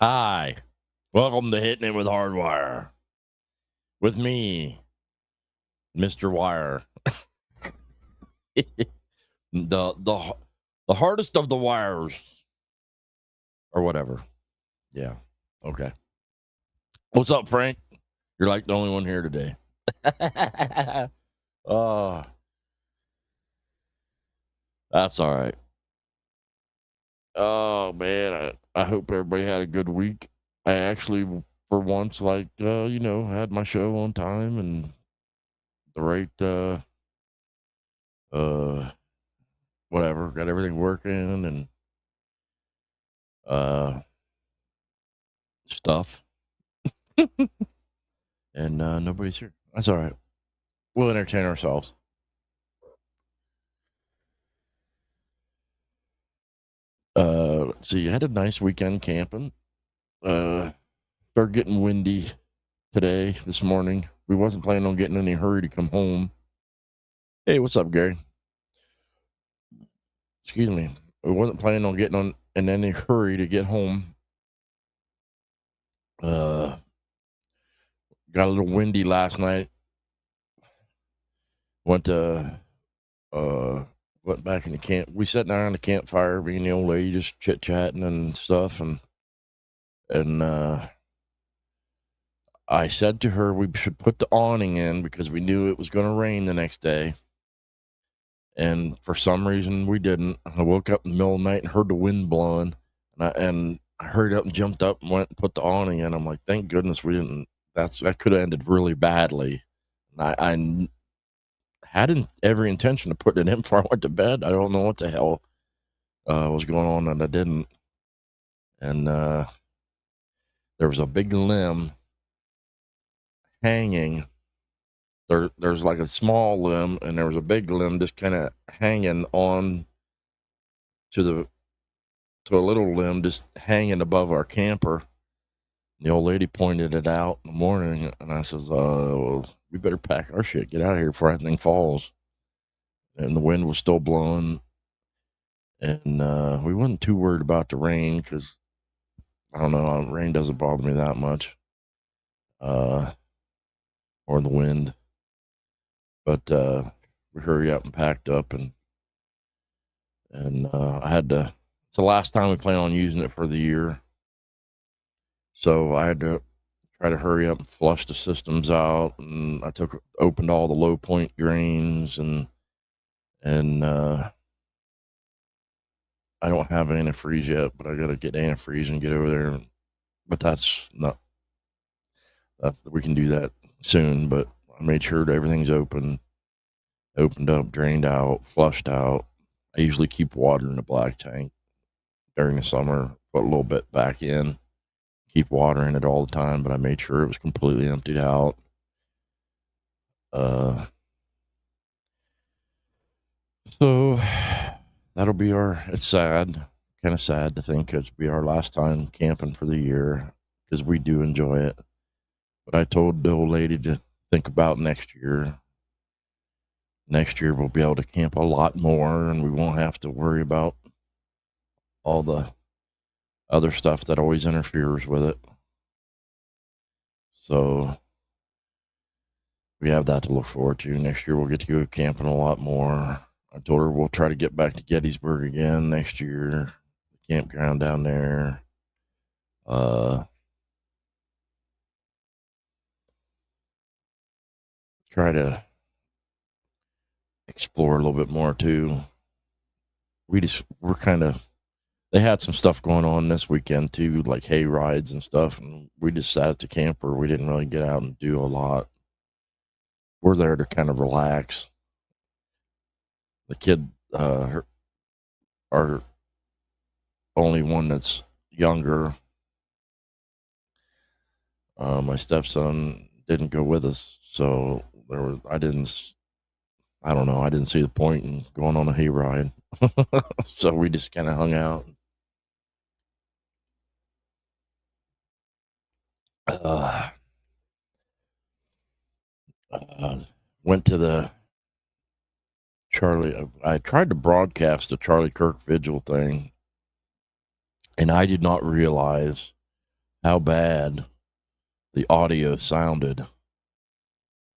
Hi, welcome to Hittin It with HardWire. With me, Mr. Wire, the hardest of the wires, or whatever. Yeah. Okay. What's up, Frank? You're like the only one here today. Oh, that's all right. Oh man, I hope everybody had a good week. I actually, for once, had my show on time and the right uh whatever, got everything working and uh stuff, and nobody's here. That's all right. We'll entertain ourselves. Let's see. I had a nice weekend camping. Uh, Started getting windy today, this morning. We wasn't planning on getting in any hurry to come home. Hey, what's up, Gary? Excuse me. We wasn't planning on getting on in any hurry to get home. Uh, Got a little windy last night. Went to uh went back in the camp. We sat down on the campfire, me and the old lady just chit chatting and stuff, and I said to her we should put the awning in because we knew it was going to rain the next day. And for some reason we didn't. I woke up in the middle of the night and heard the wind blowing, and I hurried up and jumped up and went and put the awning in. I'm like, thank goodness we didn't. That could have ended really badly. I hadn't every intention of putting it in before I went to bed. I don't know what the hell was going on, and I didn't. And there was a big limb hanging. There's like a small limb, and there was a big limb just kind of hanging on to a little limb just hanging above our camper. The old lady pointed it out in the morning, and I says, well, we better pack our shit, get out of here before anything falls. And the wind was still blowing, and we wasn't too worried about the rain because I don't know, rain doesn't bother me that much, uh, or the wind. But we hurried up and packed up, and I had to. It's the last time we plan on using it for the year, so I had to try to hurry up and flush the systems out. And I opened all the low point drains, and I don't have antifreeze yet, but I got to get antifreeze and get over there. But that's not. We can do that soon. But I made sure that everything's opened up, drained out, flushed out. I usually keep water in the black tank during the summer, put a little bit back in, keep watering it all the time, but I made sure it was completely emptied out. Uh, so it's sad, kind of sad to think it'll be our last time camping for the year because we do enjoy it. But I told the old lady to think about next year. Next year we'll be able to camp a lot more and we won't have to worry about all the other stuff that always interferes with it. So we have that to look forward to. Next year we'll get to go camping a lot more. I told her we'll try to get back to Gettysburg again next year. The campground down there. Try to explore a little bit more too. We're kind of, they had some stuff going on this weekend too, like hay rides and stuff. And we just sat at the camper. We didn't really get out and do a lot. We're there to kind of relax. The kid, our only one that's younger, my stepson didn't go with us, so I don't know, I didn't see the point in going on a hayride. So we just kind of hung out. Uh, uh, Went to the Charlie. I tried to broadcast the Charlie Kirk vigil thing, and I did not realize how bad the audio sounded.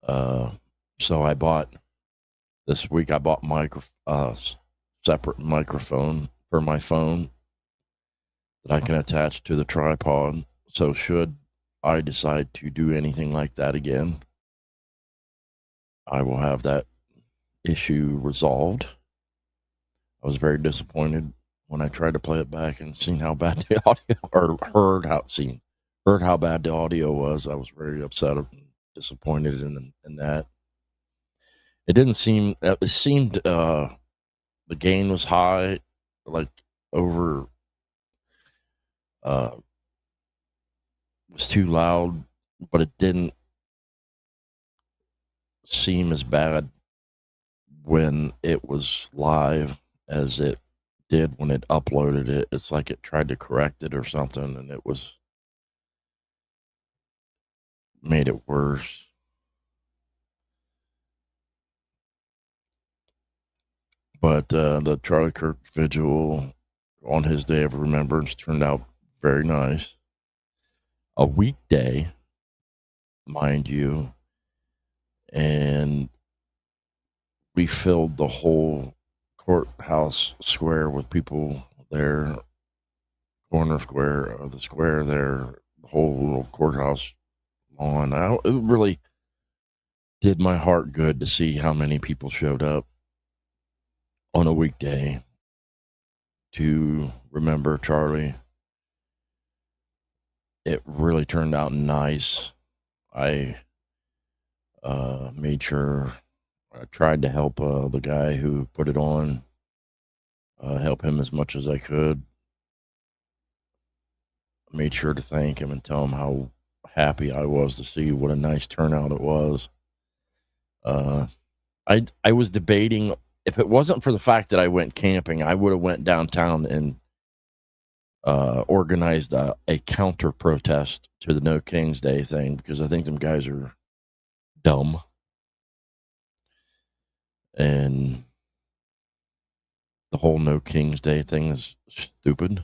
So I bought this week. I bought separate microphone for my phone that I can attach to the tripod. So should I decide to do anything like that again, I will have that issue resolved. I was very disappointed when I tried to play it back and seen how bad the audio, or heard how bad the audio was. I was very upset and disappointed in that. It didn't seem. It seemed the gain was high, like over. Was too loud, but it didn't seem as bad when it was live as it did when it uploaded it. It's like it tried to correct it or something, and it was made it worse. But the Charlie Kirk vigil on his day of remembrance turned out very nice. A weekday, mind you, and we filled the whole courthouse square with people there, corner square of the square there, the whole little courthouse lawn. It really did my heart good to see how many people showed up on a weekday to remember Charlie. It really turned out nice. I made sure I tried to help the guy who put it on, help him as much as I could. I made sure to thank him and tell him how happy I was to see what a nice turnout it was. I was debating, if it wasn't for the fact that I went camping, I would have went downtown and organized a counter protest to the No Kings Day thing, because I think them guys are dumb and the whole No Kings Day thing is stupid,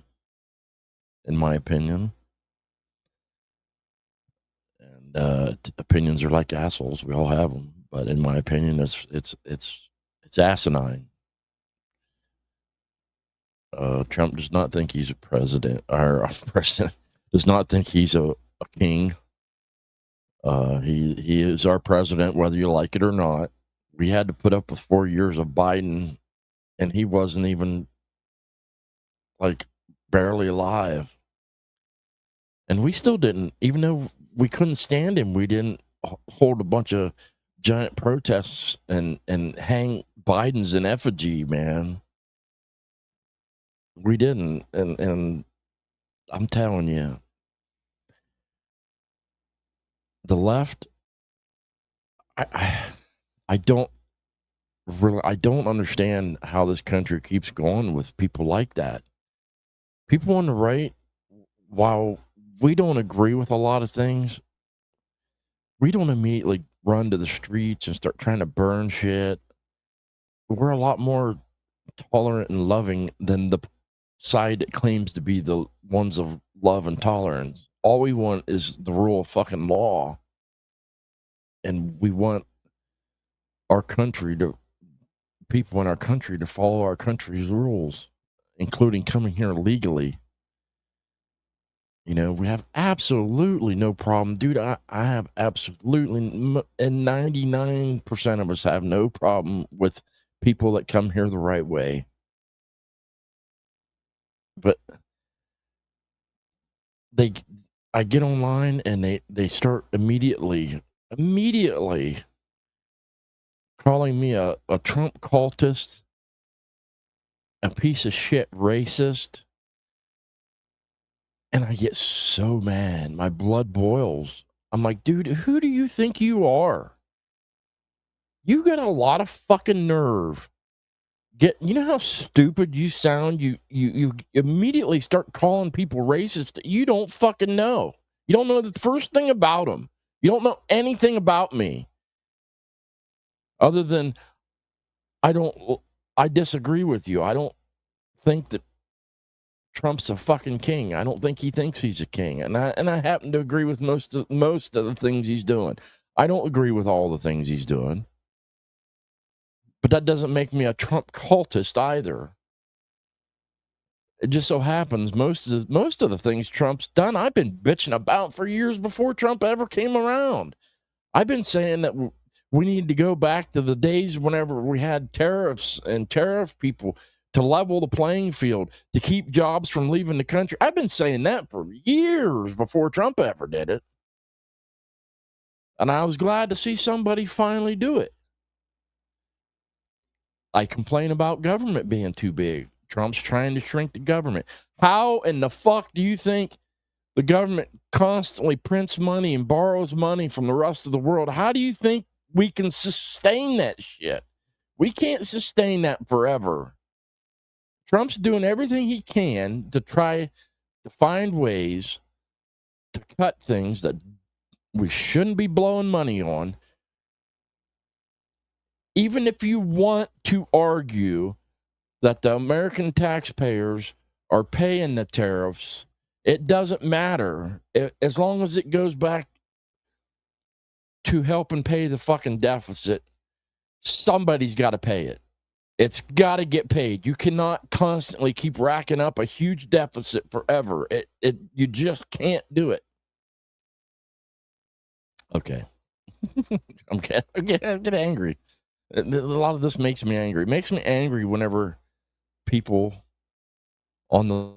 in my opinion. And opinions are like assholes; we all have them. But in my opinion, it's asinine. Trump does not think he's a president, or a president does not think he's a king. He is our president, whether you like it or not. We had to put up with 4 years of Biden, and he wasn't even like barely alive. And we still didn't, even though we couldn't stand him, we didn't hold a bunch of giant protests and hang Biden's in effigy, man. We didn't, and I'm telling you, the left, I I don't really, I don't understand how this country keeps going with people like that. People on the right, while we don't agree with a lot of things, we don't immediately run to the streets and start trying to burn shit. We're a lot more tolerant and loving than the side that claims to be the ones of love and tolerance. All we want is the rule of fucking law. And we want our country to, people in our country to follow our country's rules, including coming here legally. You know, we have absolutely no problem. Dude, I have absolutely, and 99% of us have no problem with people that come here the right way. But they, I get online and they start immediately calling me a Trump cultist, a piece of shit racist. And I get so mad. My blood boils. I'm like, dude, who do you think you are? You got a lot of fucking nerve. You know how stupid you sound? You immediately start calling people racist that you don't fucking know. You don't know the first thing about them. You don't know anything about me. Other than I disagree with you. I don't think that Trump's a fucking king. I don't think he thinks he's a king, and I happen to agree with most of the things he's doing. I don't agree with all the things he's doing, but that doesn't make me a Trump cultist either. It just so happens most of the things Trump's done, I've been bitching about for years before Trump ever came around. I've been saying that we need to go back to the days whenever we had tariffs and tariff people to level the playing field, to keep jobs from leaving the country. I've been saying that for years before Trump ever did it. And I was glad to see somebody finally do it. I complain about government being too big. Trump's trying to shrink the government. How in the fuck do you think the government constantly prints money and borrows money from the rest of the world? How do you think we can sustain that shit? We can't sustain that forever. Trump's doing everything he can to try to find ways to cut things that we shouldn't be blowing money on. Even if you want to argue that the American taxpayers are paying the tariffs, it doesn't matter. As long as it goes back to helping pay the fucking deficit, somebody's got to pay it. It's got to get paid. You cannot constantly keep racking up a huge deficit forever. You just can't do it. Okay. I get angry. A lot of this makes me angry. It makes me angry whenever people on the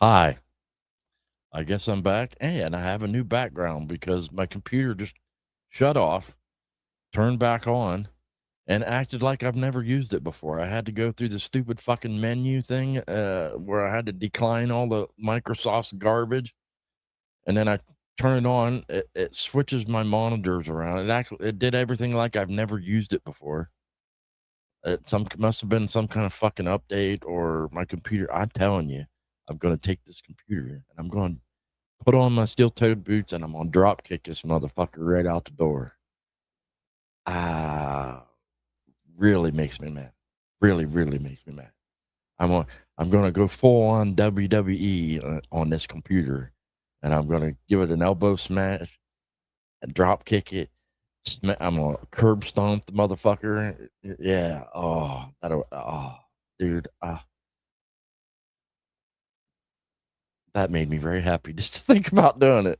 Hi, I guess I'm back, and I have a new background because my computer just shut off, turned back on, and acted like I've never used it before. I had to go through the stupid fucking menu thing where I had to decline all the Microsoft's garbage, and then I turn it on. It switches my monitors around. It did everything like I've never used it before. It must have been some kind of fucking update or my computer. I'm telling you, I'm going to take this computer and I'm going to put on my steel-toed boots and I'm going to drop kick this motherfucker right out the door. Ah, really makes me mad. Really, really makes me mad. I'm going to go full on WWE on this computer, and I'm going to give it an elbow smash and drop kick it. I'm going to curb stomp the motherfucker. Yeah. Oh, dude. That made me very happy just to think about doing it.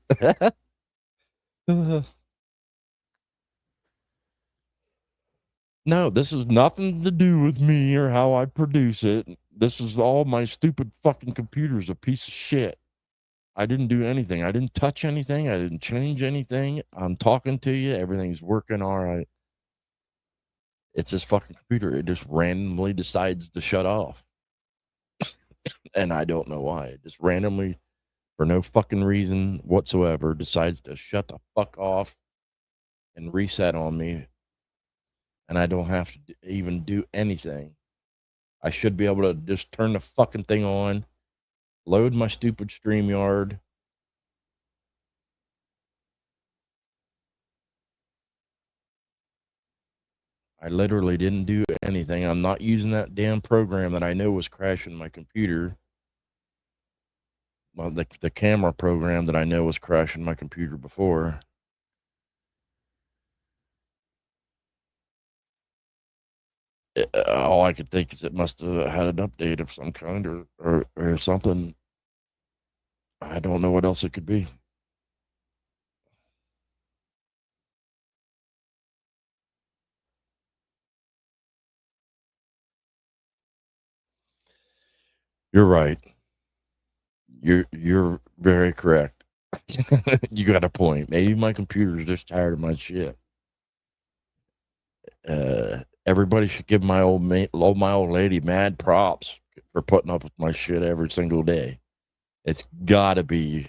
No, this has nothing to do with me or how I produce it. This is all my stupid fucking computer's a piece of shit. I didn't do anything. I didn't touch anything. I didn't change anything. I'm talking to you. Everything's working all right. It's this fucking computer. It just randomly decides to shut off. And I don't know why. It just randomly, for no fucking reason whatsoever, decides to shut the fuck off and reset on me. And I don't have to even do anything. I should be able to just turn the fucking thing on, load my stupid StreamYard. I literally didn't do anything. I'm not using that damn program that I know was crashing my computer. Well, the camera program that I know was crashing my computer before. All I could think is it must have had an update of some kind or something. I don't know what else it could be. You're right. You're very correct. You got a point. Maybe my computer's just tired of my shit. Everybody should give my old lady mad props for putting up with my shit every single day. It's got to be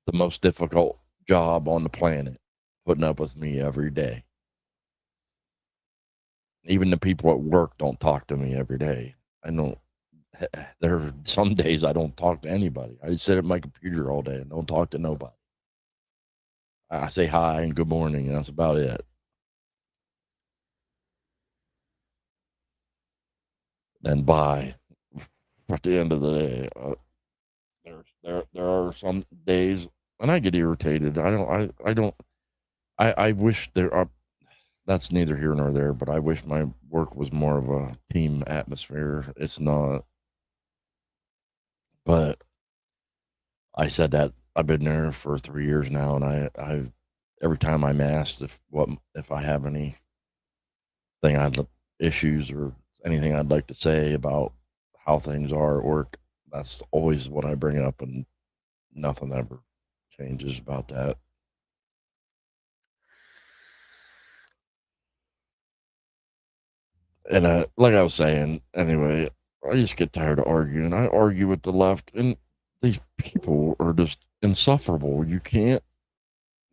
the most difficult job on the planet, putting up with me every day. Even the people at work don't talk to me every day. I don't. There are some days I don't talk to anybody. I just sit at my computer all day and don't talk to nobody. I say hi and good morning, and that's about it. And bye. At the end of the day, there are some days, and I get irritated. I wish there are. That's neither here nor there. But I wish my work was more of a team atmosphere. It's not. But I said that I've been there for 3 years now, and I every time I'm asked if I have anything issues or anything I'd like to say about how things are at work, that's always what I bring up, and nothing ever changes about that. And like I was saying, anyway, I just get tired of arguing. I argue with the left, and these people are just insufferable. You can't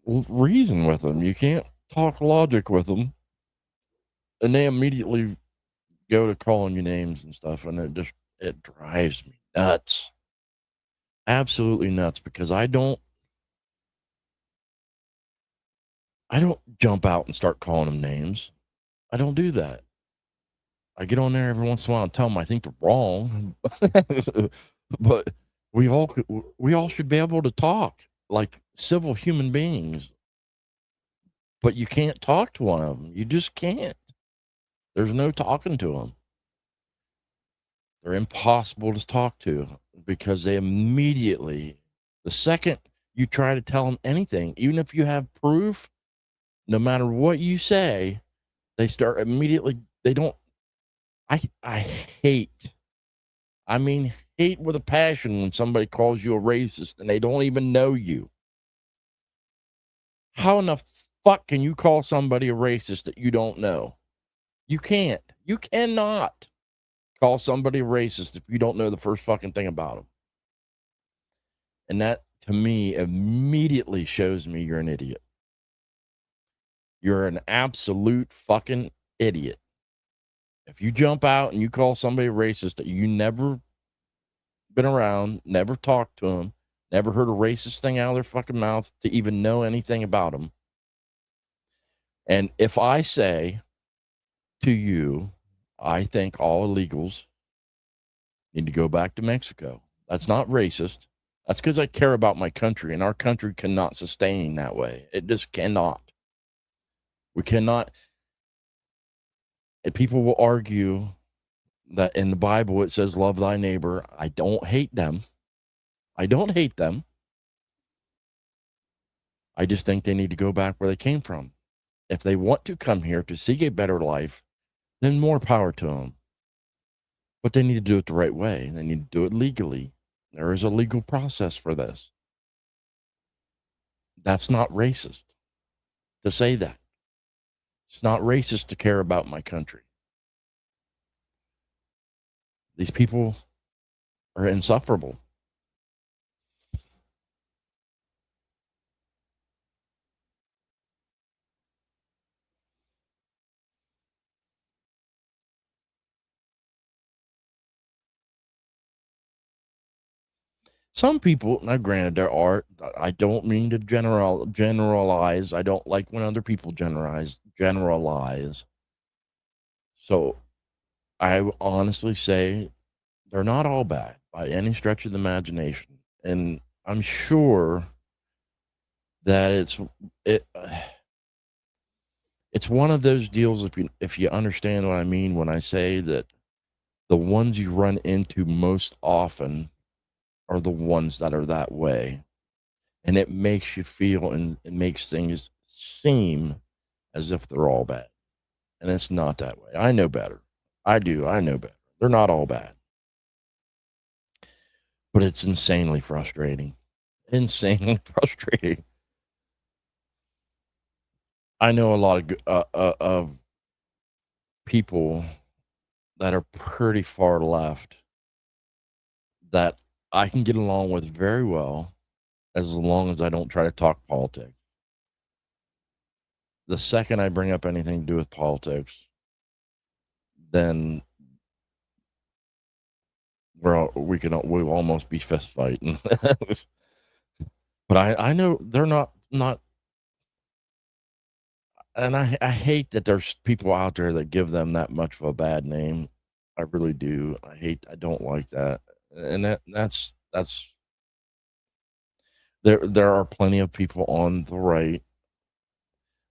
reason with them. You can't talk logic with them, and they immediately go to calling you names and stuff, and it drives me nuts, absolutely nuts, because I don't jump out and start calling them names. I don't do that. I get on there every once in a while and tell them I think they're wrong, but we all should be able to talk like civil human beings. But you can't talk to one of them. You just can't. There's no talking to them. They're impossible to talk to because they immediately, the second you try to tell them anything, even if you have proof, no matter what you say, they start immediately. They don't. I hate. I mean, hate with a passion when somebody calls you a racist and they don't even know you. How in the fuck can you call somebody a racist that you don't know? You can't. You cannot call somebody a racist if you don't know the first fucking thing about them. And that, to me, immediately shows me you're an idiot. You're an absolute fucking idiot. If you jump out and you call somebody a racist that you never been around, never talked to them, never heard a racist thing out of their fucking mouth to even know anything about them. And if I say to you, I think all illegals need to go back to Mexico, that's not racist. That's because I care about my country, and our country cannot sustain that way. It just cannot. We cannot. And people will argue that in the Bible it says, love thy neighbor. I don't hate them. I don't hate them. I just think they need to go back where they came from. If they want to come here to seek a better life, then more power to them. But they need to do it the right way. They need to do it legally. There is a legal process for this. That's not racist to say that. It's not racist to care about my country. These people are insufferable. Some people, now granted, there are. I don't mean to generalize. I don't like when other people generalize. So I would honestly say they're not all bad by any stretch of the imagination, and I'm sure that it. It's one of those deals. If you understand what I mean when I say that the ones you run into most often are the ones that are that way, and it makes you feel and it makes things seem as if they're all bad, and it's not that way. I know better. I do. I know better. They're not all bad, but it's insanely frustrating. Insanely frustrating. I know a lot of people that are pretty far left that I can get along with very well as long as I don't try to talk politics. The second I bring up anything to do with politics, then we'll almost be fist fighting. But I know they're not, and I hate that there's people out there that give them that much of a bad name. I really do. I don't like that, and that's there are plenty of people on the right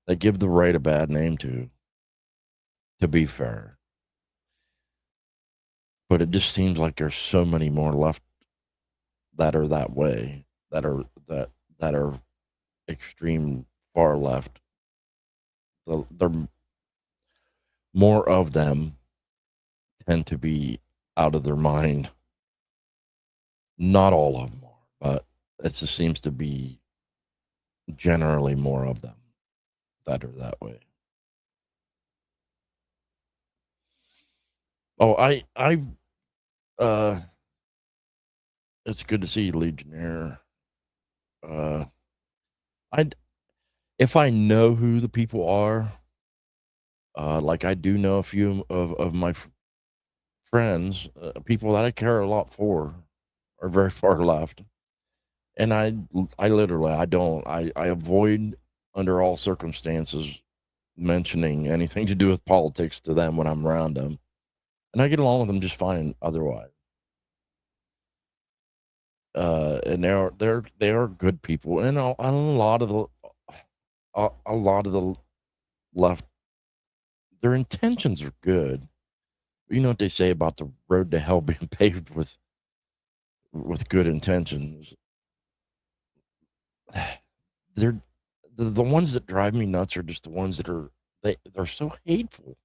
that give the right a bad name too. To be fair, but it just seems like there's so many more left that are that way, that are extreme far left. There more of them tend to be out of their mind. Not all of them are, but it just seems to be generally more of them that are that way. Oh, uh, it's good to see you, Legionnaire. Uh, I if I know who the people are, like I do know a few of my friends, people that I care a lot for, are very far left, and I literally I avoid under all circumstances mentioning anything to do with politics to them when I'm around them, and I get along with them just fine otherwise. And they are good people, and a lot of the left, their intentions are good. You know what they say about the road to hell being paved with good intentions. They're the ones that drive me nuts are just the ones that they're so hateful,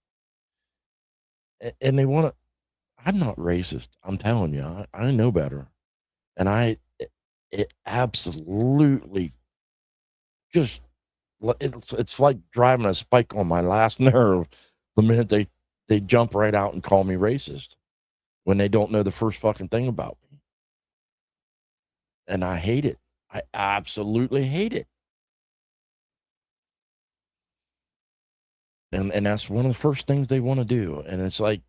and they want to. I'm not racist. I'm telling you, I know better, and it absolutely just it's like driving a spike on my last nerve the minute they jump right out and call me racist when they don't know the first fucking thing about me, and I hate it. I absolutely hate it, and that's one of the first things they want to do, and it's like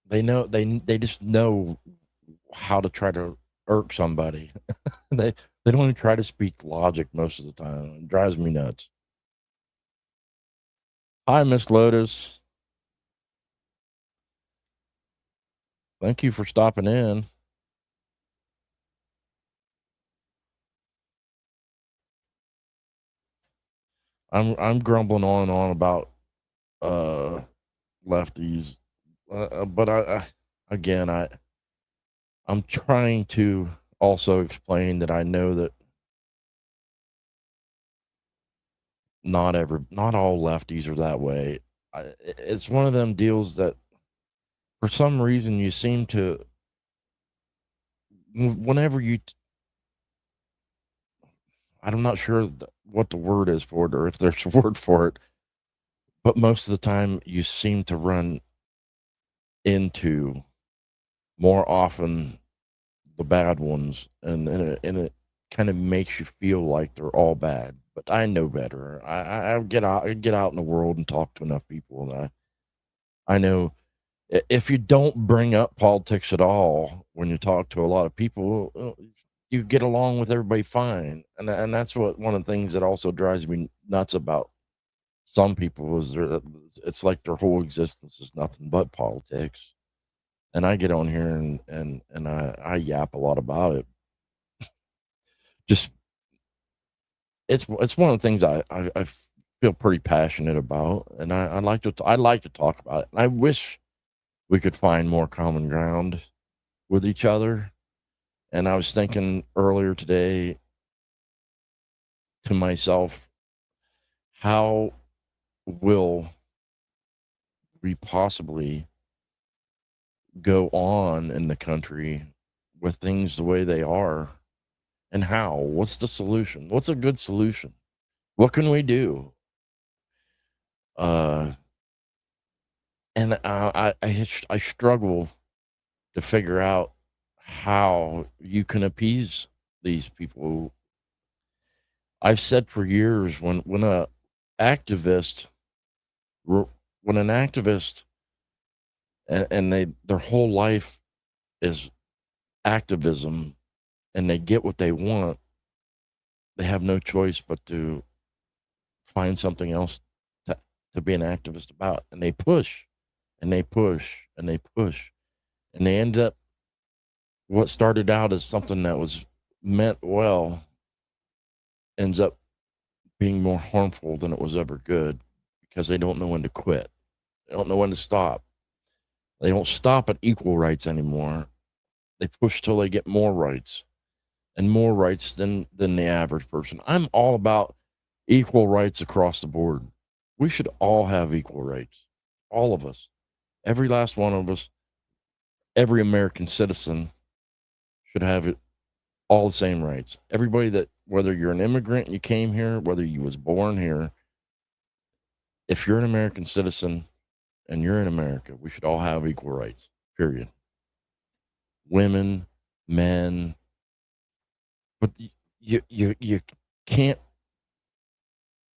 they just know how to try to irk somebody. They don't even try to speak logic most of the time. It drives me nuts. Hi, Miss Lotus. Thank you for stopping in. I'm grumbling on and on about uh lefties, but I again I'm trying to also explain that I know that not all lefties are that way. It's one of them deals that for some reason you seem to whenever I'm not sure what the word is for it or if there's a word for it, but most of the time you seem to run into more often the bad ones, and it kind of makes you feel like they're all bad. But I know better. I get out in the world and talk to enough people that I know if you don't bring up politics at all when you talk to a lot of people, you get along with everybody fine, and that's what one of the things that also drives me nuts about some people is it's like their whole existence is nothing but politics. And I get on here and I yap a lot about it. Just it's one of the things I feel pretty passionate about, and I like to talk about it. And I wish we could find more common ground with each other. And I was thinking earlier today to myself, how will we possibly go on in the country with things the way they are? And how? What's the solution? What's a good solution? What can we do? Uh, and I struggle to figure out how you can appease these people. I've said for years activist r- when an activist and their whole life is activism and they get what they want, they have no choice but to find something else to, to be an activist about, and they push and they push and they push, and they end up what started out as something that was meant well ends up being more harmful than it was ever good because they don't know when to quit. They don't know when to stop. They don't stop at equal rights anymore. They push till they get more rights and more rights than the average person. I'm all about equal rights across the board. We should all have equal rights. All of us. Every last one of us, every American citizen should have it all the same rights. Everybody that whether you're an immigrant and you came here, whether you was born here, if you're an American citizen and you're in America, we should all have equal rights. Period. Women, men, but you can't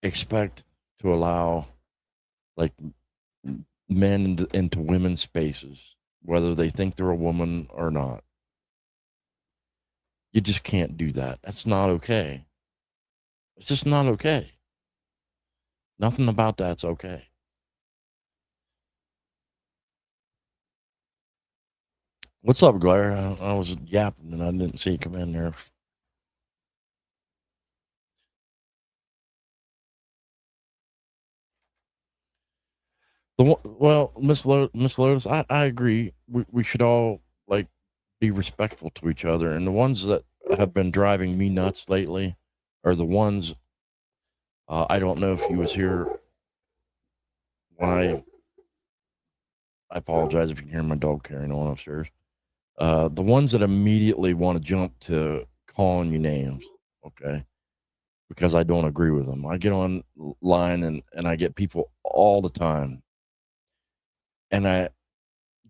expect to allow like men into women's spaces, whether they think they're a woman or not. You just can't do that. That's not okay. It's just not okay. Nothing about that's okay. What's up, Blair? I was yapping and I didn't see you come in there. Well, Miss Lotus, I agree. We should all like be respectful to each other, and the ones that have been driving me nuts lately are the ones. I don't know if he was here when I apologize if you can hear my dog carrying on upstairs. The ones that immediately want to jump to calling you names, okay? Because I don't agree with them. I get online and I get people all the time, and I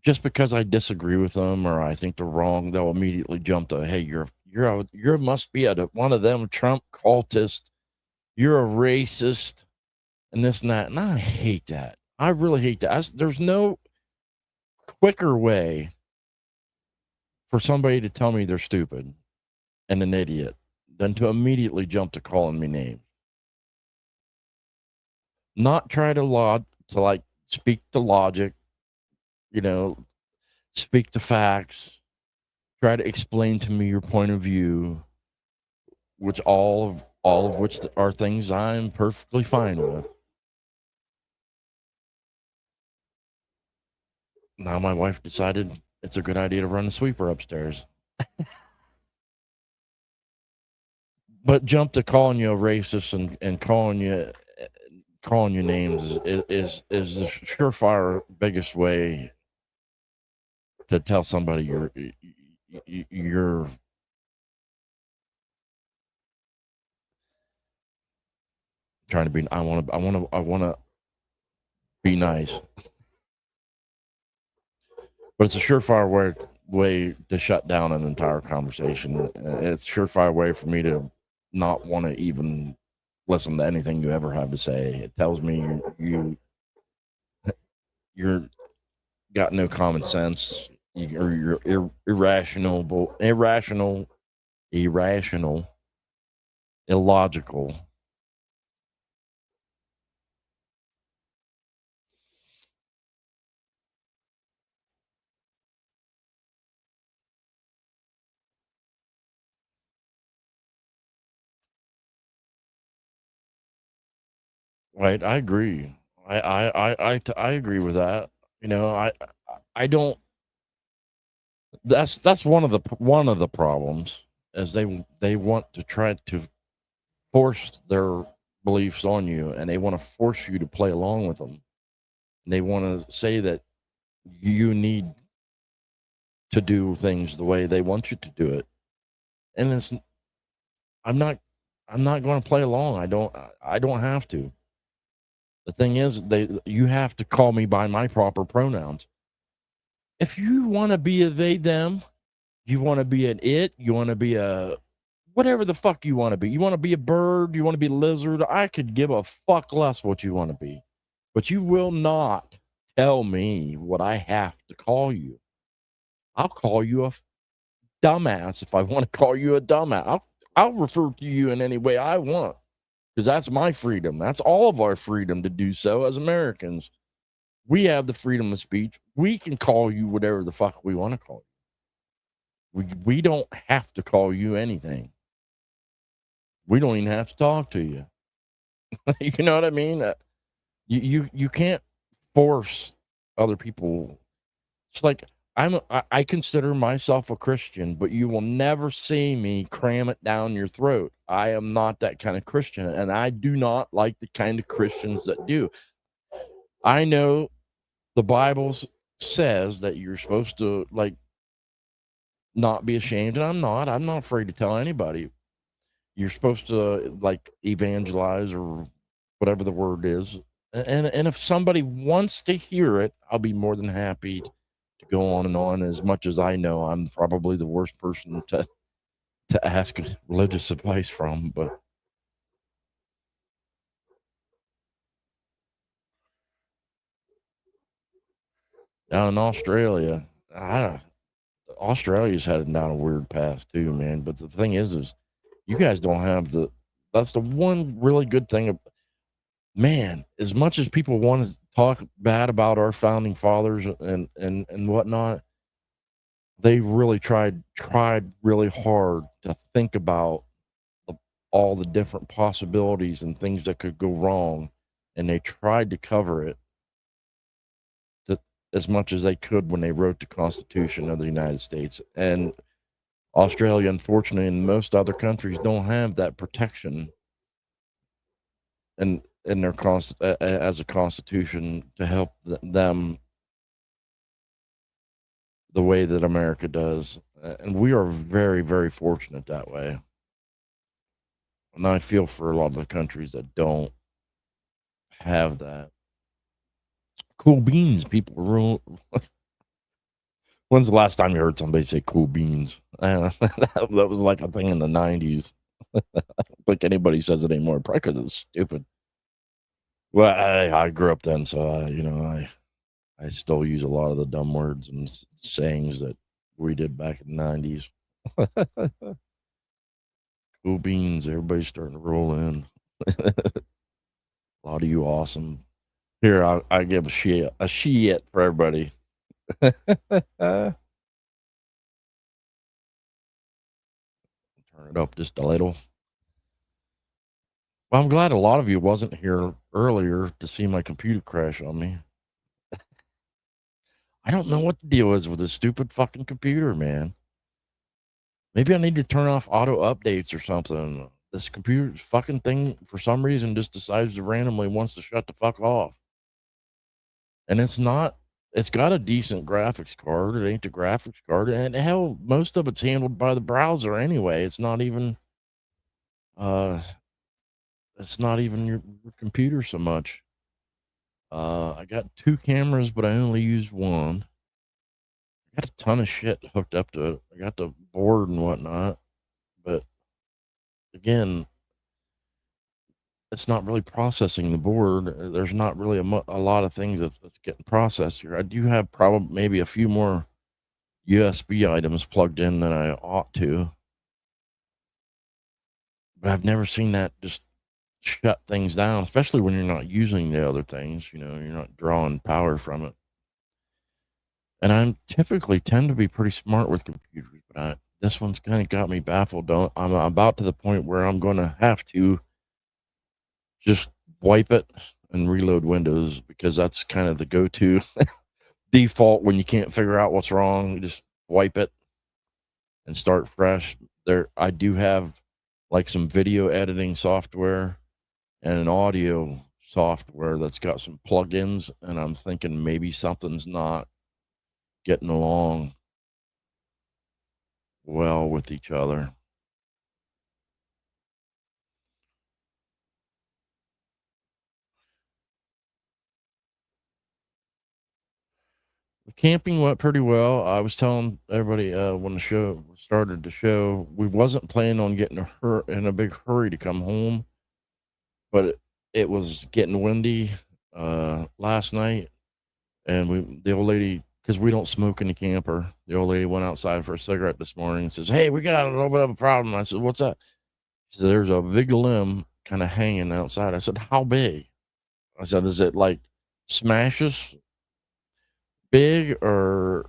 just because I disagree with them or I think they're wrong, they'll immediately jump to, "Hey, you're must be one of them Trump cultists. You're a racist and this and that." And I hate that. I really hate that. There's no quicker way for somebody to tell me they're stupid and an idiot than to immediately jump to calling me names. Not try to like speak to logic, you know, speak to facts, try to explain to me your point of view, which all of which are things I'm perfectly fine with. Now my wife decided it's a good idea to run the sweeper upstairs. But jump to calling you a racist and calling you names is the surefire biggest way to tell somebody you're trying to be. I want to be nice, but it's a surefire way to shut down an entire conversation. It's a surefire way for me to not want to even listen to anything you ever have to say. It tells me you're got no common sense, or you're irrational, illogical. Right? I agree. I agree with that. You know, I don't. That's one of the problems, is they want to try to force their beliefs on you, and they want to force you to play along with them. And they want to say that you need to do things the way they want you to do it. And I'm not I'm not going to play along. I don't have to. The thing is, you have to call me by my proper pronouns. If you want to be a they them, you want to be an it, you want to be a whatever the fuck you want to be. You want to be a bird, you want to be a lizard. I could give a fuck less what you want to be. But you will not tell me what I have to call you. I'll call you a dumbass if I want to call you a dumbass. I'll refer to you in any way I want, because that's my freedom. That's all of our freedom to do so as Americans. We have the freedom of speech. We can call you whatever the fuck we want to call you. We don't have to call you anything. We don't even have to talk to you. You know what I mean? You can't force other people. It's like I consider myself a Christian, but you will never see me cram it down your throat. I am not that kind of Christian, and I do not like the kind of Christians that do. I know the Bible says that you're supposed to, like, not be ashamed, and I'm not. I'm not afraid to tell anybody. You're supposed to, like, evangelize, or whatever the word is. And if somebody wants to hear it, I'll be more than happy to go on and on. As much as I know, I'm probably the worst person to ask religious advice from. But down in Australia, I, Australia's heading down a weird path too, man. But the thing is you guys don't have the. That's the one really good thing. Man, as much as people want to talk bad about our founding fathers and whatnot, they really tried really hard to think about the, all the different possibilities and things that could go wrong, and they tried to cover it to, as much as they could when they wrote the Constitution of the United States. And Australia, unfortunately, and most other countries don't have that protection in their as a constitution to help them the way that America does. And we are very, very fortunate that way. And I feel for a lot of the countries that don't have that. Cool beans, people rule. When's the last time you heard somebody say cool beans? That was like a thing in the 90s. I don't think anybody says it anymore, probably because it's stupid. Well, I grew up then, so I still use a lot of the dumb words and sayings that we did back in the 90s. Cool beans, everybody's starting to roll in. A lot of you awesome. Here, I give a shit for everybody. Turn it up just a little. Well, I'm glad a lot of you wasn't here earlier to see my computer crash on me. I don't know what the deal is with this stupid fucking computer, man. Maybe I need to turn off auto updates or something. This computer fucking thing, for some reason, just decides to randomly wants to shut the fuck off. And it's not, it's got a decent graphics card. It ain't the graphics card. And hell, most of it's handled by the browser anyway. Uh, it's not even your computer so much. I got 2 cameras, but I only use 1. I got a ton of shit hooked up to it. I got the board and whatnot, but again, it's not really processing the board. There's not really a lot of things that's getting processed here. I do have probably maybe a few more USB items plugged in than I ought to, but I've never seen that just shut things down, especially when you're not using the other things. You know, you're not drawing power from it. And I'm typically tend to be pretty smart with computers, but this one's kind of got me baffled. Don't I'm about to the point where I'm going to have to just wipe it and reload Windows because that's kind of the go-to default when you can't figure out what's wrong. You just wipe it and start fresh. There, I do have like some video editing software and an audio software that's got some plugins, and I'm thinking maybe something's not getting along well with each other. The camping went pretty well. I was telling everybody when the show started the show, we wasn't planning on getting in a big hurry to come home, but it was getting windy last night, and the old lady, because we don't smoke in the camper, the old lady went outside for a cigarette this morning and says, "Hey, we got a little bit of a problem." I said, "What's that?" She said, "There's a big limb kind of hanging outside." I said, "How big?" I said, "Is it like smashes big or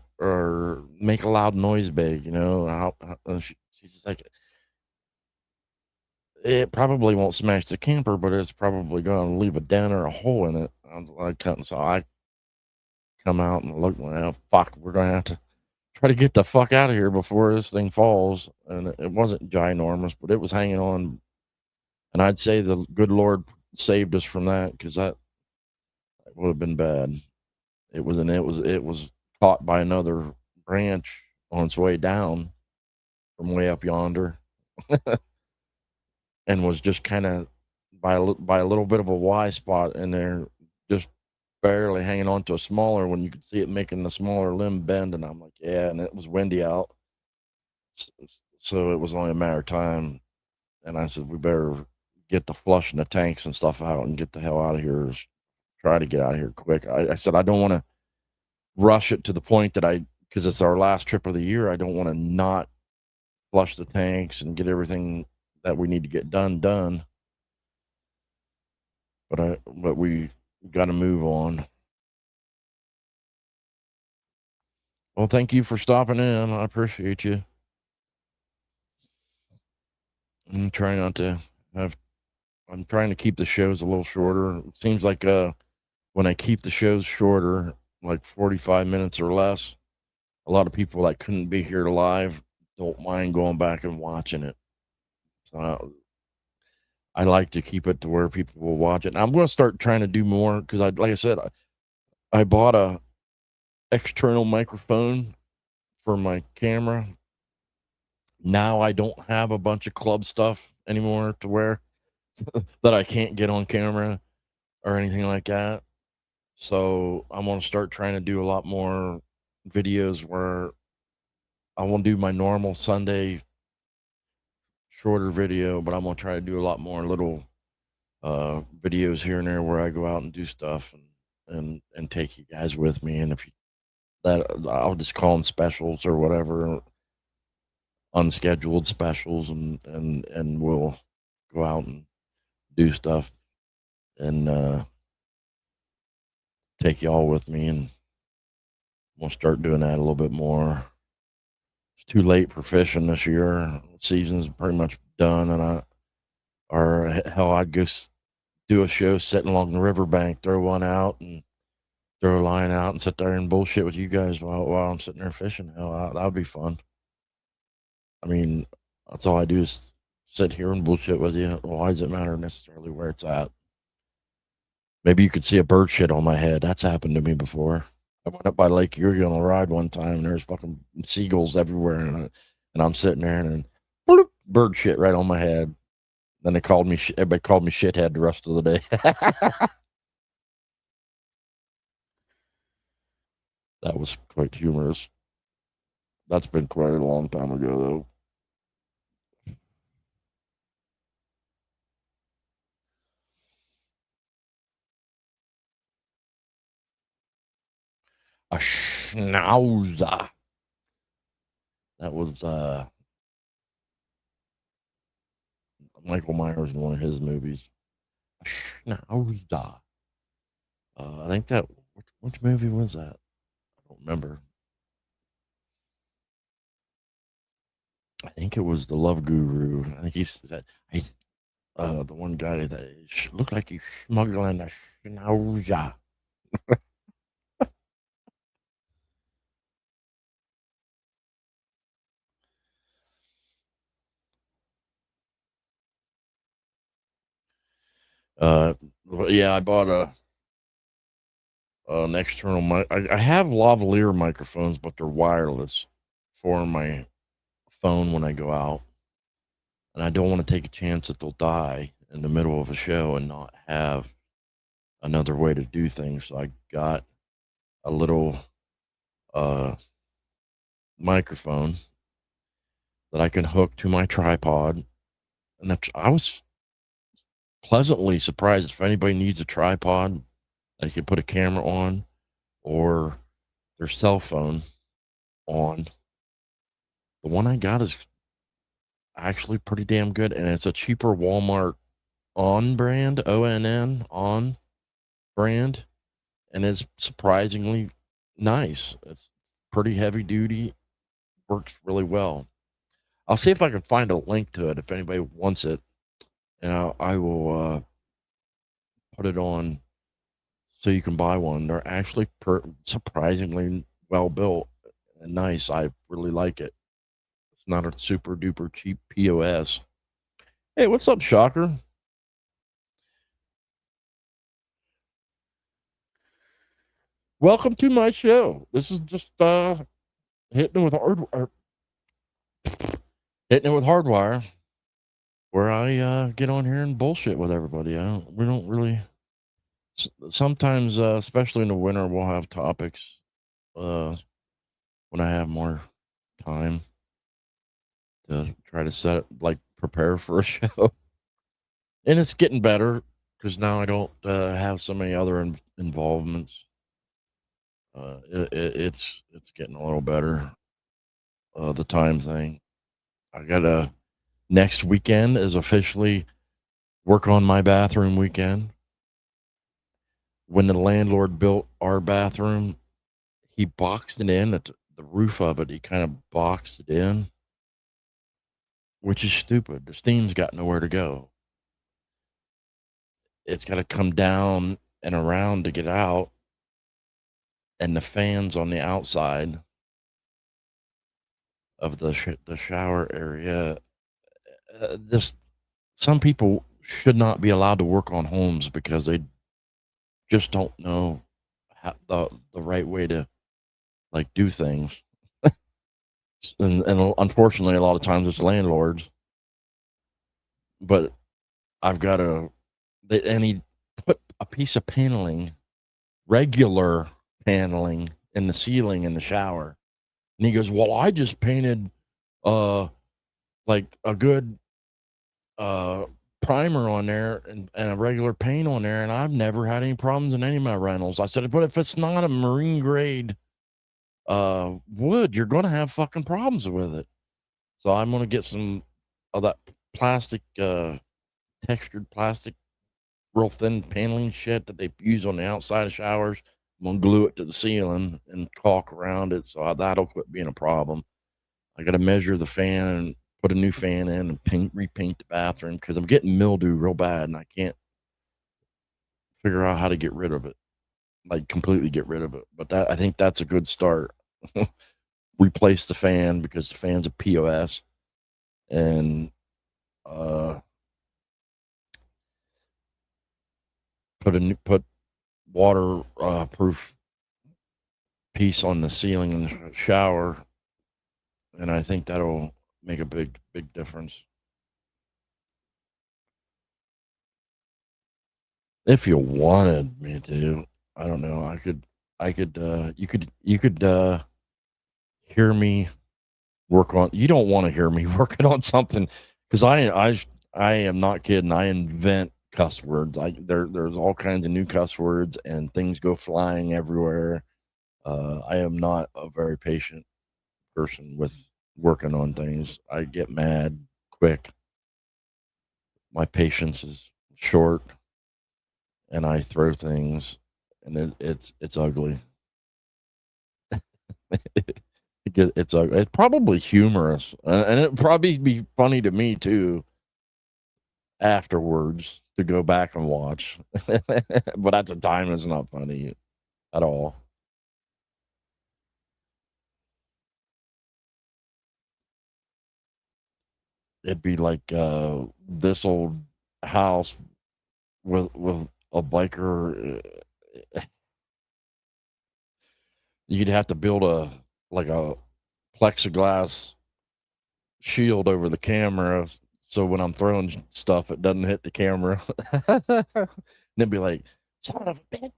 make a loud noise big, you know?" She's just like, "It probably won't smash the camper, but it's probably gonna leave a dent or a hole in it." I was like, so I come out and look, well, fuck, we're gonna have to try to get the fuck out of here before this thing falls. And it wasn't ginormous, but it was hanging on. And I'd say the good Lord saved us from that, because that would have been bad. It was caught by another branch on its way down from way up yonder, and was just kind of by a little bit of a Y spot in there, just barely hanging on to a smaller one. You could see it making the smaller limb bend, and I'm like, yeah. And it was windy out, so it was only a matter of time. And I said, we better get the flushing the tanks and stuff out and get the hell out of here. Try to get out of here quick. I said, I don't want to rush it to the point that because it's our last trip of the year, I don't want to not flush the tanks and get everything that we need to get done. But we got to move on. Well, thank you for stopping in. I appreciate you. I'm trying not to have. I'm trying to keep the shows a little shorter. It seems like when I keep the shows shorter, like 45 minutes or less, a lot of people that couldn't be here live don't mind going back and watching it. So I like to keep it to where people will watch it. And I'm going to start trying to do more because like I said, I bought a external microphone for my camera. Now I don't have a bunch of club stuff anymore to wear that I can't get on camera or anything like that. So I'm going to start trying to do a lot more videos where I won't do my normal Sunday shorter video, but I'm going to try to do a lot more little videos here and there where I go out and do stuff and take you guys with me. And if you, that I'll just call them specials or whatever, unscheduled specials, and we'll go out and do stuff and take y'all with me, and we'll start doing that a little bit more. It's too late for fishing this year. Season's pretty much done, and hell, I'd go do a show sitting along the riverbank, throw one out, and throw a line out and sit there and bullshit with you guys while I'm sitting there fishing. Hell, that would be fun. I mean, that's all I do is sit here and bullshit with you. Why does it matter necessarily where it's at? Maybe you could see a bird shit on my head. That's happened to me before. I went up by Lake Erie on a ride one time, and there's fucking seagulls everywhere, and I'm sitting there, and bloop, bird shit right on my head. Then they called me. Everybody called me shithead the rest of the day. That was quite humorous. That's been quite a long time ago, though. A schnauzer. That was Michael Myers in one of his movies. A schnauzer. I think that. Which movie was that? I don't remember. I think it was the Love Guru. I think he's that. He's the one guy that looked like he's smuggling a schnauzer. Uh, yeah, I bought an external mic. I have lavalier microphones, but they're wireless for my phone when I go out, and I don't want to take a chance that they'll die in the middle of a show and not have another way to do things. So I got a little uh microphone that I can hook to my tripod, and I was pleasantly surprised. If anybody needs a tripod, they can put a camera on or their cell phone on. The one I got is actually pretty damn good, and it's a cheaper Walmart on brand, on brand, and it's surprisingly nice. It's pretty heavy duty, works really well. I'll see if I can find a link to it if anybody wants it, and I will put it on so you can buy one. They're actually surprisingly well built and nice. I really like it. It's not a super duper cheap POS. Hey, what's up, Shocker? Welcome to my show. This is just hitting it with hitting it with hardwire, where I get on here and bullshit with everybody. We don't really. Sometimes, especially in the winter, we'll have topics uh, when I have more time to try to prepare for a show. And it's getting better because now I don't have so many other involvements. It's getting a little better. The time thing. I got a next weekend is officially work on my bathroom weekend. When the landlord built our bathroom, he boxed it in at the roof of it. He kind of boxed it in, which is stupid. The steam's got nowhere to go. It's got to come down and around to get out, and the fans on the outside of the shower area. This Some people should not be allowed to work on homes because they just don't know the right way to do things. And unfortunately, a lot of times it's landlords. But I've got and he put a piece of paneling, regular paneling, in the ceiling in the shower, and he goes, "Well, I just painted like a good primer on there and a regular paint on there, and I've never had any problems in any of my rentals." I said, "But if it's not a marine grade wood, you're gonna have fucking problems with it." So I'm gonna get some of that plastic, textured plastic, real thin paneling shit that they use on the outside of showers. I'm gonna glue it to the ceiling and caulk around it, so that'll quit being a problem. I got to measure the fan and put a new fan in and repaint the bathroom because I'm getting mildew real bad and I can't figure out how to get rid of it. like completely get rid of it. But I think that's a good start. Replace the fan because the fan's a POS, and uh, put water proof piece on the ceiling in the shower, and I think that'll make a big difference. If you wanted me to, I don't know. You could hear me work on. You don't want to hear me working on something because I am not kidding. I invent cuss words. There's all kinds of new cuss words and things go flying everywhere. I am not a very patient person with working on things. I get mad quick. My patience is short, and I throw things, and it's ugly. It's ugly. It's probably humorous, and it'd probably be funny to me too afterwards to go back and watch. But at the time, it's not funny at all. It'd be like this old house with a biker. You'd have to build a plexiglass shield over the camera so when I'm throwing stuff, it doesn't hit the camera. And it'd be like, son of a bitch.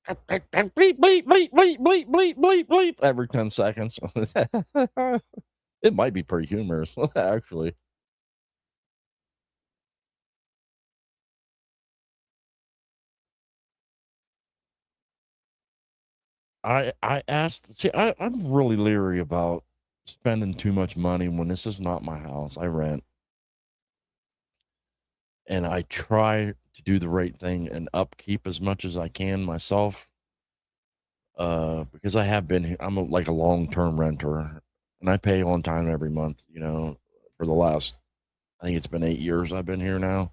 Bleep, bleep, bleep, bleep, bleep, bleep, bleep, bleep every 10 seconds. It might be pretty humorous, actually. I asked, see, I'm really leery about spending too much money when this is not my house. I rent, and I try to do the right thing and upkeep as much as I can myself. Because I have been here, like a long term renter, and I pay on time every month. For the last, I think it's been 8 years I've been here now.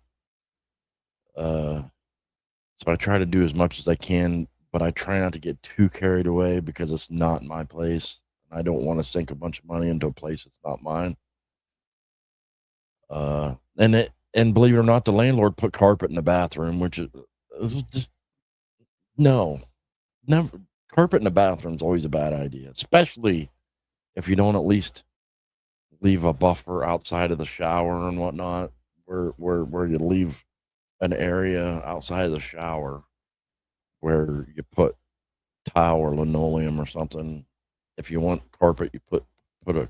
Uh, so I try to do as much as I can, but I try not to get too carried away because it's not my place. I don't want to sink a bunch of money into a place that's not mine. And believe it or not, the landlord put carpet in the bathroom, which is just no, never. Carpet in the bathroom is always a bad idea, especially if you don't at least leave a buffer outside of the shower and whatnot, where you leave an area outside of the shower where you put tile or linoleum or something. If you want carpet, you put a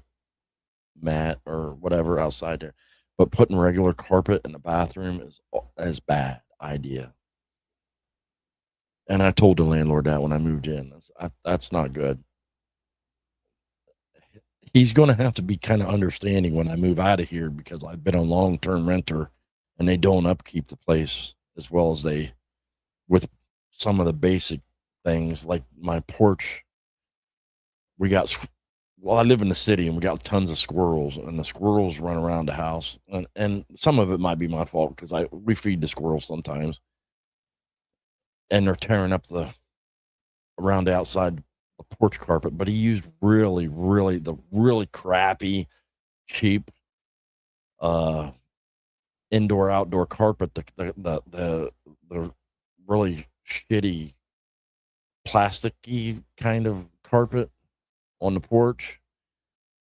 mat or whatever outside there. But putting regular carpet in the bathroom is bad idea. And I told the landlord that when I moved in. That's not good. He's going to have to be kind of understanding when I move out of here because I've been a long term renter, and they don't upkeep the place as well as they with some of the basic things like my porch. We got Well, I live in the city and we got tons of squirrels, and the squirrels run around the house, and some of it might be my fault because I we feed the squirrels sometimes, and they're tearing up the around the outside the porch carpet. But he used really crappy, cheap uh indoor outdoor carpet, the really shitty plasticky kind of carpet on the porch,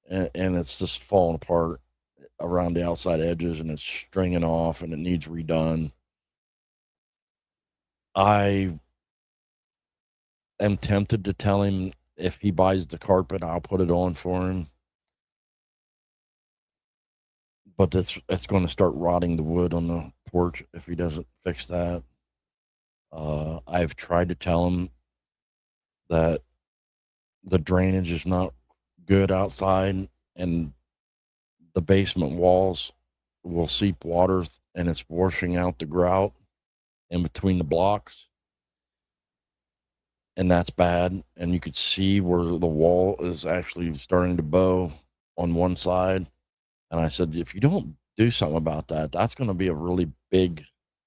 and it's just falling apart around the outside edges, and it's stringing off, and it needs redone. I am tempted to tell him if he buys the carpet, I'll put it on for him, but it's going to start rotting the wood on the porch if he doesn't fix that. I've tried to tell him that the drainage is not good outside, and the basement walls will seep water, and it's washing out the grout in between the blocks, and that's bad. And you could see where the wall is actually starting to bow on one side. And I said, if you don't do something about that, that's going to be a really big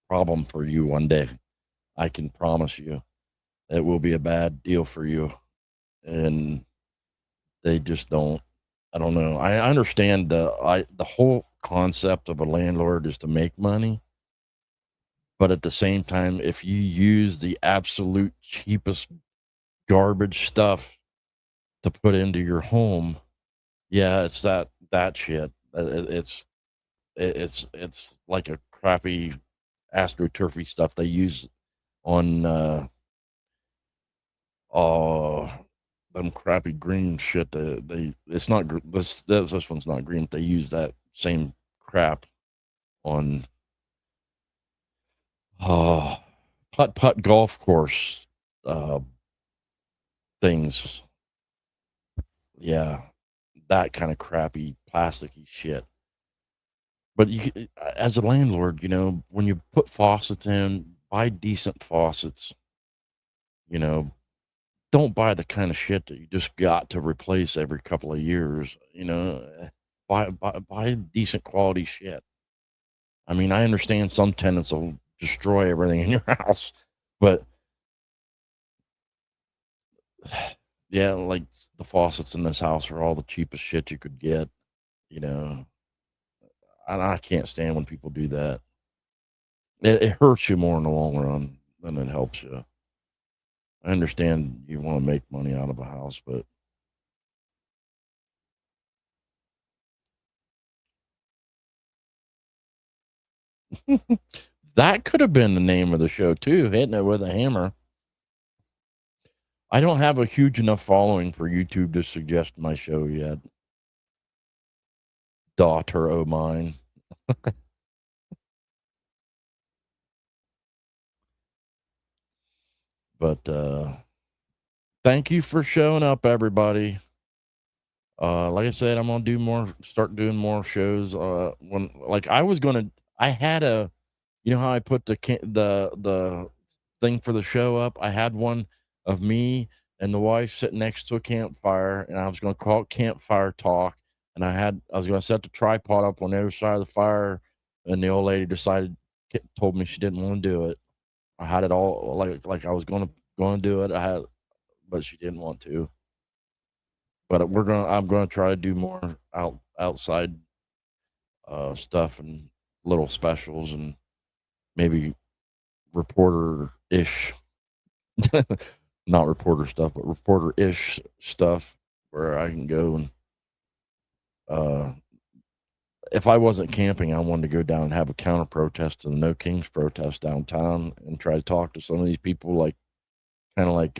problem for you one day. I can promise you. it will be a bad deal for you. And they just don't. I don't know. I understand the whole concept of a landlord is to make money, but at the same time, if you use the absolute cheapest garbage stuff to put into your home, yeah, it's that shit. It's like a crappy astroturfy stuff they use on uh them crappy green shit. They it's not this one's not green. They use that same crap on uh putt putt golf course uh things. Yeah, that kind of crappy plasticky shit. But as a landlord, when you put faucets in, buy decent faucets. You know, don't buy the kind of shit that you just got to replace every couple of years. Buy decent quality shit. I mean, I understand some tenants will destroy everything in your house, but yeah, like the faucets in this house are all the cheapest shit you could get. You know, I can't stand when people do that. It hurts you more in the long run than it helps you. I understand you want to make money out of a house, but that could have been the name of the show too, Hitting It with a Hammer. I don't have a huge enough following for YouTube to suggest my show yet. Daughter o' mine. But thank you for showing up, everybody. Like I said, I'm gonna start doing more shows. When like I had a, how I put the thing for the show up. I had one of me and the wife sitting next to a campfire, and I was gonna call it Campfire Talk. And I was gonna set the tripod up on the other side of the fire, and the old lady told me she didn't want to do it. I had it all like I was gonna do it. But she didn't want to. But I'm gonna try to do more outside stuff and little specials and maybe reporter-ish, not reporter stuff, but reporter-ish stuff where I can go and if I wasn't camping, I wanted to go down and have a counter protest to the No Kings protest downtown and try to talk to some of these people, like kind of like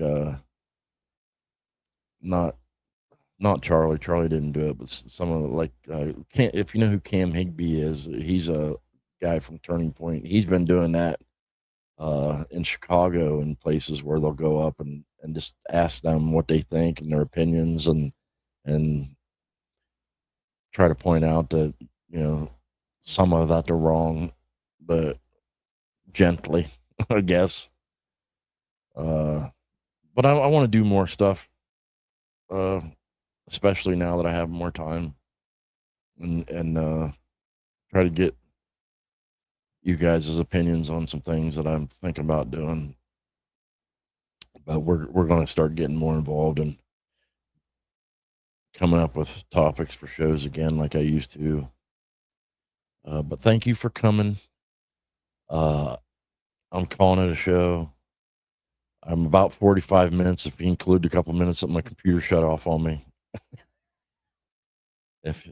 not Charlie. Charlie didn't do it, but some of the, like if you know who Cam Higby is, he's a guy from Turning Point. He's been doing that in Chicago and places where they'll go up and just ask them what they think and their opinions and try to point out that some of that they're wrong, but gently, I guess. But I want to do more stuff, especially now that I have more time, and try to get you guys' opinions on some things that I'm thinking about doing. But we're going to start getting more involved and coming up with topics for shows again, like I used to. But thank you for coming. I'm calling it a show. I'm about 45 minutes, if you include a couple minutes that my computer shut off on me. If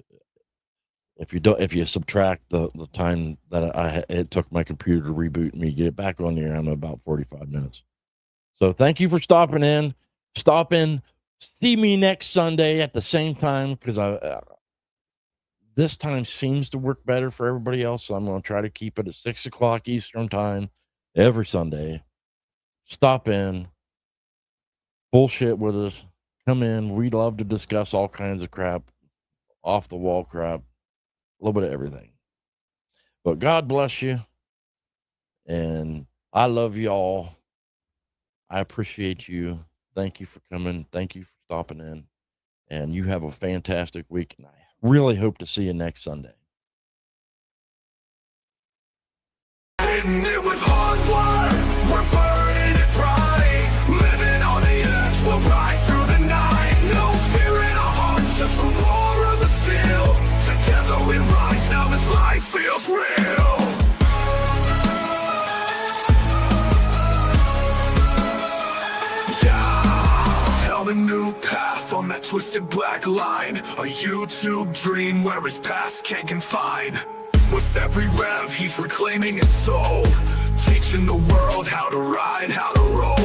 you subtract the time that it took my computer to reboot me, get it back on the air, I'm about 45 minutes. So thank you for stopping in. Stop in. See me next Sunday at the same time, because this time seems to work better for everybody else. So I'm going to try to keep it at 6 o'clock Eastern time every Sunday. Stop in. Bullshit with us. Come in. We love to discuss all kinds of crap, off the wall crap, a little bit of everything. But God bless you. And I love you all. I appreciate you. Thank you for coming. Thank you for stopping in. And you have a fantastic week. And I really hope to see you next Sunday. It was HardWire. We're burning it bright. twisted black line, a YouTube dream where his past can't confine. With every rev he's reclaiming his soul, teaching the world how to ride, how to roll.